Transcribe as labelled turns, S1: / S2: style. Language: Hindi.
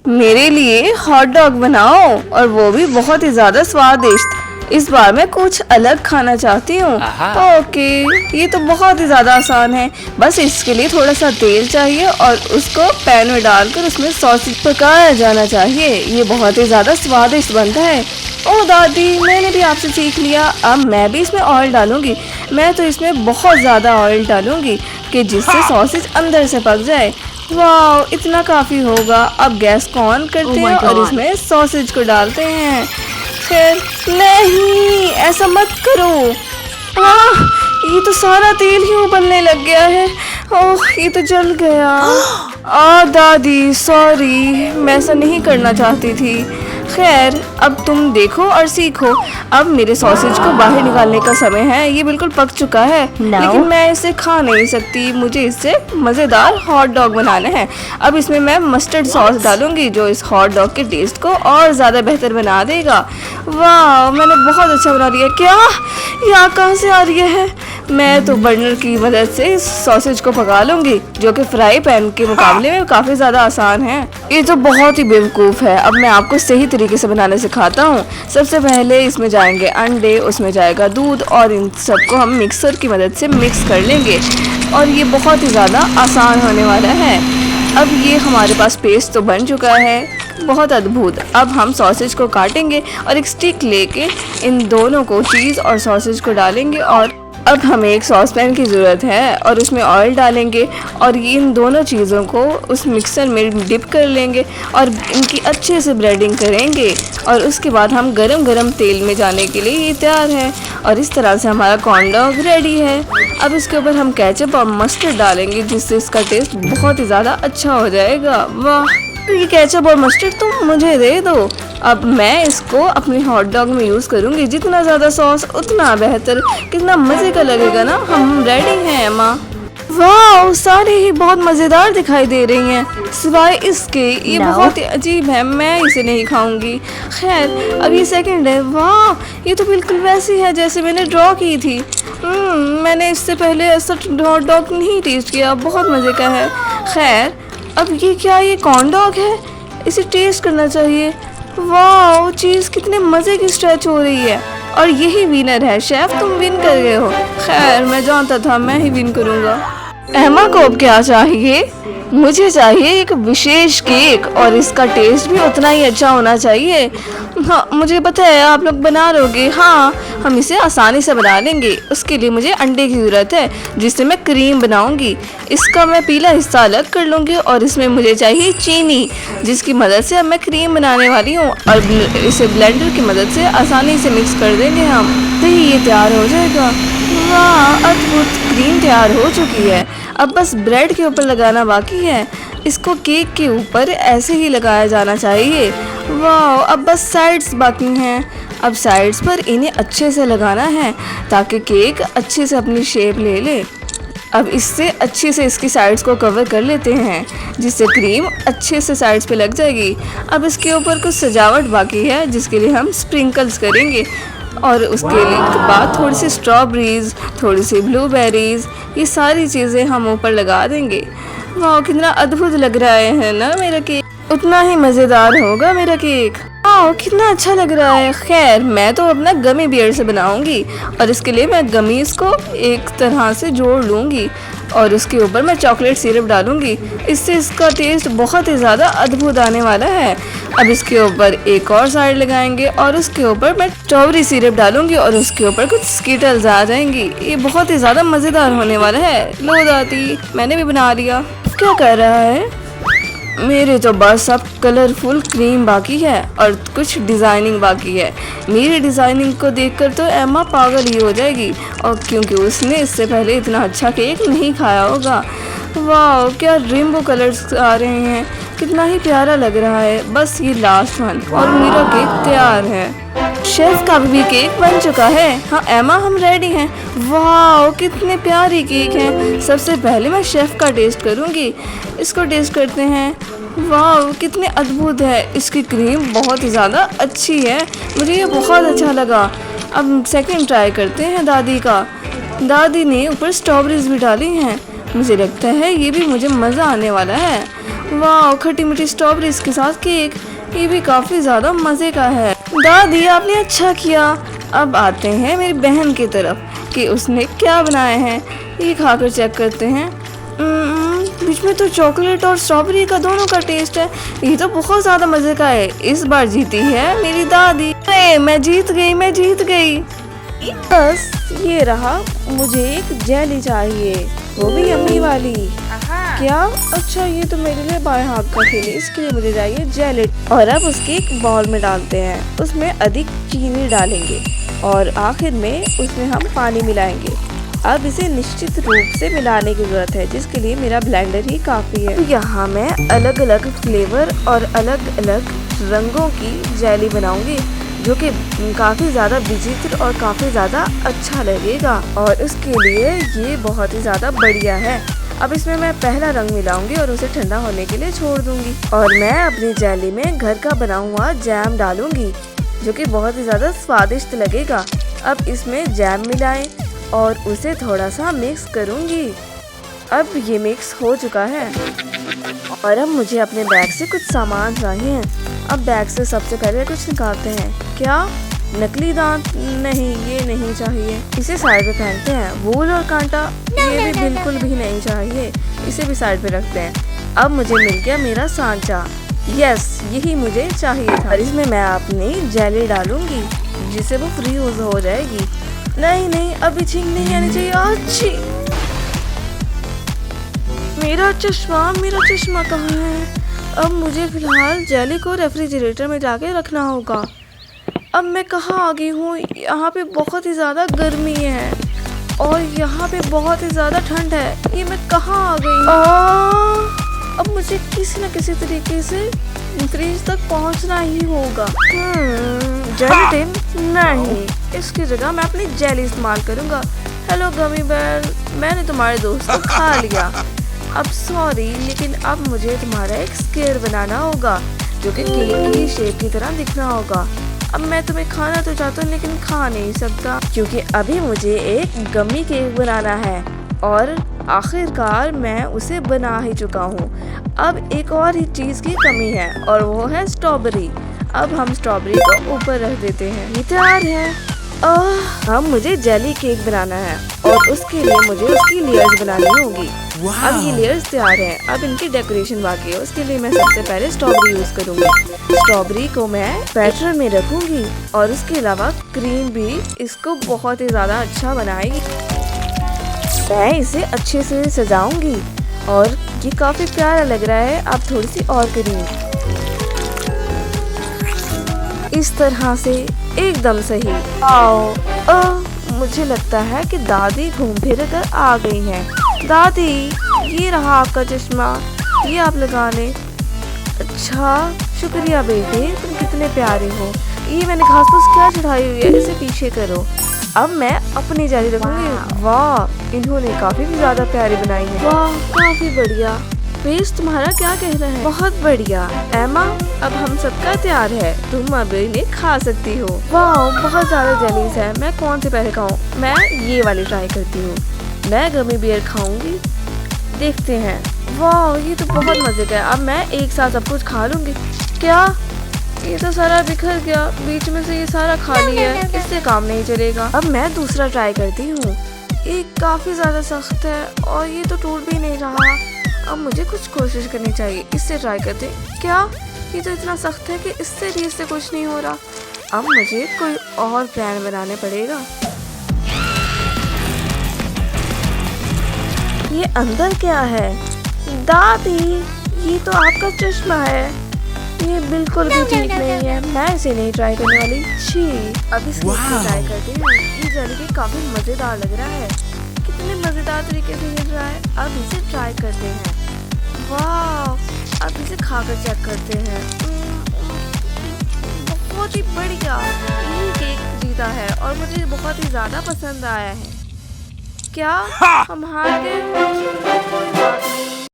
S1: मेरे लिए हॉट डॉग बनाओ और वो भी बहुत ही ज्यादा स्वादिष्ट। इस बार मैं कुछ अलग खाना चाहती हूँ। ओके, ये तो बहुत ही ज्यादा आसान है। बस इसके लिए थोड़ा सा तेल चाहिए और उसको पैन में डालकर उसमें सॉसेज पकाया जाना चाहिए। ये बहुत ही ज्यादा स्वादिष्ट बनता है। ओ दादी, मैंने भी आपसे सीख लिया। अब मैं भी इसमें ऑयल डालूंगी। मैं तो इसमें बहुत ज़्यादा ऑयल डालूंगी कि जिससे सॉसेज अंदर से पक जाए। वाह, इतना काफ़ी होगा। अब गैस को ऑन करते हैं और इसमें सॉसेज को डालते हैं। फिर नहीं, ऐसा मत करो। आह, ये तो सारा तेल ही उबलने लग गया है। ओह, ये तो जल गया। दादी सॉरी, मैं ऐसा नहीं करना चाहती थी। खैर, अब तुम देखो और सीखो। अब मेरे सॉसेज को बाहर निकालने का समय है। ये बिल्कुल पक चुका है लेकिन मैं इसे खा नहीं सकती। मुझे इससे मज़ेदार हॉट डॉग बनाना है। अब इसमें मैं मस्टर्ड सॉस डालूंगी जो इस हॉट डॉग के टेस्ट को और ज़्यादा बेहतर बना देगा। वाह, मैंने बहुत अच्छा बना लिया। क्या ये आग कहाँ से आ रही है? मैं तो बर्नर की मदद से इस सॉसेज को पका लूंगी जो कि फ्राई पैन के मुकाबले में काफ़ी ज़्यादा आसान है। ये तो बहुत ही बेवकूफ़ है। अब मैं आपको सही तरीके से बनाना सिखाता हूँ। सबसे पहले इसमें जाएंगे अंडे, उसमें जाएगा दूध और इन सबको हम मिक्सर की मदद से मिक्स कर लेंगे और ये बहुत ही ज़्यादा आसान होने वाला है। अब ये हमारे पास पेस्ट तो बन चुका है, बहुत अद्भुत। अब हम सॉसेज को काटेंगे और एक स्टिक लेके इन दोनों को, चीज़ और सॉसेज को डालेंगे और अब हमें एक सॉस पैन की ज़रूरत है और उसमें ऑयल डालेंगे और ये इन दोनों चीज़ों को उस मिक्सर में डिप कर लेंगे और इनकी अच्छे से ब्रेडिंग करेंगे और उसके बाद हम गरम गरम तेल में जाने के लिए ये तैयार है। और इस तरह से हमारा कॉर्न डॉग रेडी है। अब इसके ऊपर हम केचप और मस्टर्ड डालेंगे जिससे इसका टेस्ट बहुत ही ज़्यादा अच्छा हो जाएगा। वाह, ये केचप और मस्टर्ड तुम मुझे दे दो। अब मैं इसको अपने हॉट डॉग में यूज़ करूँगी। जितना ज़्यादा सॉस उतना बेहतर। कितना मज़े का लगेगा ना। हम रेडी हैं माँ। वाह, सारी ही बहुत मज़ेदार दिखाई दे रही हैं सिवाय इसके। ये बहुत ही अजीब है, मैं इसे नहीं खाऊंगी। खैर, अब ये सेकंड है। वाह, ये तो बिल्कुल वैसी है जैसे मैंने ड्रॉ की थी। मैंने इससे पहले ऐसा हॉट डॉग नहीं टेस्ट किया। बहुत मज़े का है। खैर, अब ये क्या, ये कॉर्न डॉग है? इसे टेस्ट करना चाहिए। वाह, चीज़ कितने मज़े की स्ट्रेच हो रही है और यही विनर है। शेफ, तुम विन कर गए हो। खैर, मैं जानता था मैं ही विन करूँगा। एमा को अब क्या चाहिए? मुझे चाहिए एक विशेष केक और इसका टेस्ट भी उतना ही अच्छा होना चाहिए। हाँ, मुझे पता है आप लोग बना लोगे। हाँ, हम इसे आसानी से बना लेंगे। उसके लिए मुझे अंडे की ज़रूरत है जिससे मैं क्रीम बनाऊंगी। इसका मैं पीला हिस्सा अलग कर लूँगी और इसमें मुझे चाहिए चीनी जिसकी मदद से अब मैं क्रीम बनाने वाली हूँ और इसे ब्लेंडर की मदद से आसानी से मिक्स कर देंगे हम। तो ये तैयार हो जाएगा। वाह, अद्भुत, क्रीम तैयार हो चुकी है। अब बस ब्रेड के ऊपर लगाना बाकी है। इसको केक के ऊपर ऐसे ही लगाया जाना चाहिए। वाह, अब बस साइड्स बाकी हैं। अब साइड्स पर इन्हें अच्छे से लगाना है ताकि केक अच्छे से अपनी शेप ले ले। अब इससे अच्छे से इसकी साइड्स को कवर कर लेते हैं जिससे क्रीम अच्छे से साइड्स पे लग जाएगी। अब इसके ऊपर कुछ सजावट बाकी है जिसके लिए हम स्प्रिंकल्स करेंगे और उसके बाद थोड़ी सी स्ट्रॉबेरीज, थोड़ी सी ब्लूबेरीज, ये सारी चीज़ें हम ऊपर लगा देंगे। वाह, कितना अद्भुत लग रहा है ना मेरा केक। उतना ही मज़ेदार होगा मेरा केक। वाह, कितना अच्छा लग रहा है। खैर, मैं तो अपना गमी बियर से बनाऊंगी और इसके लिए मैं गमीज़ को एक तरह से जोड़ लूँगी और उसके ऊपर मैं चॉकलेट सिरप डालूंगी। इससे इसका टेस्ट बहुत ही ज़्यादा अद्भुत आने वाला है। अब इसके ऊपर एक और साइड लगाएंगे और उसके ऊपर मैं स्ट्रॉबेरी सिरप डालूंगी और उसके ऊपर कुछ स्कीटल्स आ जाएंगी। ये बहुत ही ज़्यादा मज़ेदार होने वाला है। लो दादी, मैंने भी बना लिया। क्या कर रहा है? मेरे तो बस अब कलरफुल क्रीम बाकी है और कुछ डिज़ाइनिंग बाकी है। मेरी डिज़ाइनिंग को देखकर तो एमा पागल ही हो जाएगी और क्योंकि उसने इससे पहले इतना अच्छा केक नहीं खाया होगा। वाह, क्या रेनबो कलर्स आ रहे हैं। कितना ही प्यारा लग रहा है। बस ये लास्ट वन और मेरा केक तैयार है। शेफ का भी केक बन चुका है। हाँ एमा, हम रेडी हैं। वाह, कितने प्यारे केक हैं। सबसे पहले मैं शेफ का टेस्ट करूँगी। इसको टेस्ट करते हैं। वाह, कितने अद्भुत है। इसकी क्रीम बहुत ही ज़्यादा अच्छी है। मुझे ये बहुत अच्छा लगा। अब सेकंड ट्राई करते हैं दादी का। दादी ने ऊपर स्ट्रॉबेरीज भी डाली हैं। मुझे लगता है ये भी मुझे मज़ा आने वाला है। वाह, खट्टी मीठी स्ट्रॉबेरीज के साथ केक, ये भी काफी ज्यादा मजे का है। दादी आपने अच्छा किया। अब आते हैं मेरी बहन की तरफ कि उसने क्या बनाया है, ये खाकर चेक करते हैं। बीच में तो चॉकलेट और स्ट्रॉबेरी का दोनों का टेस्ट है, ये तो बहुत ज्यादा मजे का है। इस बार जीती है मेरी दादी। अरे मैं जीत गई। बस ये रहा, मुझे एक जेली चाहिए, वो भी यम्मी वाली। क्या? अच्छा, ये तो मेरे लिए बाएं हाथ का खेल है, इसके लिए मुझे चाहिए जेली। और अब उसके एक बाउल में डालते हैं, उसमें अधिक चीनी डालेंगे और आखिर में उसमें हम पानी मिलाएंगे। अब इसे निश्चित रूप से मिलाने की जरूरत है, जिसके लिए मेरा ब्लेंडर ही काफी है। यहाँ मैं अलग अलग फ्लेवर और अलग अलग रंगों की जेली बनाऊंगी, जो कि काफी ज्यादा विचित्र और काफी ज्यादा अच्छा लगेगा, और उसके लिए ये बहुत ही ज्यादा बढ़िया है। अब इसमें मैं पहला रंग मिलाऊंगी और उसे ठंडा होने के लिए छोड़ दूंगी, और मैं अपनी जेली में घर का बना हुआ जैम डालूंगी, जो कि बहुत ही ज्यादा स्वादिष्ट लगेगा। अब इसमें जैम मिलाएं और उसे थोड़ा सा मिक्स करूंगी। अब ये मिक्स हो चुका है और अब मुझे अपने बैग से कुछ सामान चाहिए। अब बैग से सबसे पहले कुछ निकालते हैं। क्या? नकली दांत? नहीं, ये नहीं चाहिए। इसे साइड पे पहनते हैं। वूल और कांटा? ये भी बिल्कुल भी नहीं चाहिए, इसे भी साइड पे रखते हैं। अब मुझे मिल गया मेरा सांचा। यस, यही मुझे चाहिए था। और इसमें मैं अपनी जेली डालूंगी, जिससे वो फ्री यूज हो जाएगी। नहीं, अभी छींक नहीं आनी चाहिए। अच्छी, मेरा चश्मा कहाँ है? अब मुझे फिलहाल जेली को रेफ्रिजरेटर में जाके रखना होगा। अब मैं कहाँ आ गई हूँ? यहाँ पे बहुत ही ज़्यादा गर्मी है और यहाँ पे बहुत ही ज़्यादा ठंड है। ये मैं कहाँ आ गई? अब मुझे किसी न किसी तरीके से फ्रिज तक पहुँचना ही होगा। Jelly tin? नहीं, इसकी जगह मैं अपनी जेली इस्तेमाल करूँगा। हेलो गमी बेर, मैंने तुम्हारे दोस्त को खा लिया। अब सॉरी, लेकिन अब मुझे तुम्हारा एक स्केयर बनाना होगा, जो कि केक की शेप की तरह दिखना होगा। अब मैं तुम्हें खाना तो चाहता हूँ, लेकिन खा नहीं सकता, क्योंकि अभी मुझे एक गमी केक बनाना है और आखिरकार मैं उसे बना ही चुका हूँ। अब एक और ही चीज़ की कमी है और वो है स्ट्रॉबेरी। अब हम स्ट्रॉबेरी को ऊपर रख देते हैं। ये तैयार है। अब मुझे जेली केक बनाना है और उसके लिए मुझे उसकी लेयर्स बनानी होगी। अब ये लेयर्स तैयार हैं, अब इनकी डेकोरेशन बाकी है। उसके लिए मैं सबसे पहले स्ट्रॉबेरी यूज करूंगी। स्ट्रॉबेरी को मैं बैटर में रखूंगी और उसके अलावा क्रीम भी इसको बहुत ही ज्यादा अच्छा बनाएगी। मैं इसे अच्छे से सजाऊंगी और ये काफी प्यारा लग रहा है। अब थोड़ी सी और क्रीम, इस तरह से एकदम सही। मुझे लगता है कि दादी घूम फिर कर आ गई हैं। दादी, ये रहा आपका चश्मा, ये आप लगा लें। अच्छा, शुक्रिया बेटे, तुम कितने प्यारे हो। ये मैंने घास फूस क्या चढ़ाई हुई है, इसे पीछे करो। अब मैं अपनी जेली रखूंगी। वाह, इन्होंने काफी ज्यादा प्यारी बनाई है। वाह, काफी बढ़िया। पेस्ट तुम्हारा क्या कह रहा है? बहुत बढ़िया। एमा, अब हम सबका तैयार है, तुम अब इन्हें खा सकती हो। वाह, बहुत ज्यादा जेलीज है, मैं कौन से पहले खाऊं? मैं ये वाली ट्राई करती हूँ। मैं गमी बियर खाऊंगी, देखते हैं। वाह, ये तो बहुत मजे का है। अब मैं एक साथ सब कुछ खा लूंगी। क्या? ये तो सारा बिखर गया, बीच में से ये सारा खाली है, इससे काम नहीं चलेगा। अब मैं दूसरा ट्राई करती हूँ। ये काफी ज्यादा सख्त है और ये तो टूट भी नहीं रहा। अब मुझे कुछ कोशिश करनी चाहिए, इससे ट्राई करते। क्या? ये तो इतना सख्त है कि इससे कुछ नहीं हो रहा। अब मुझे कोई और प्लान बनाने पड़ेगा। ये अंदर क्या है? दादी, ये तो आपका चश्मा है, ये बिल्कुल भी ठीक नहीं है, मैं इसे नहीं ट्राई करने वाली। छी, अब इसे ट्राई करते हैं। ये जेली काफी मजेदार लग रहा है, कितने मजेदार तरीके से हिल रहा है। अब इसे ट्राई करते हैं। वाह, अब इसे खाकर चेक करते हैं। बहुत ही बढ़िया, ये केक जीता है और मुझे बहुत ही ज्यादा पसंद आया है। क्या हम हार गए? कोई बात नहीं।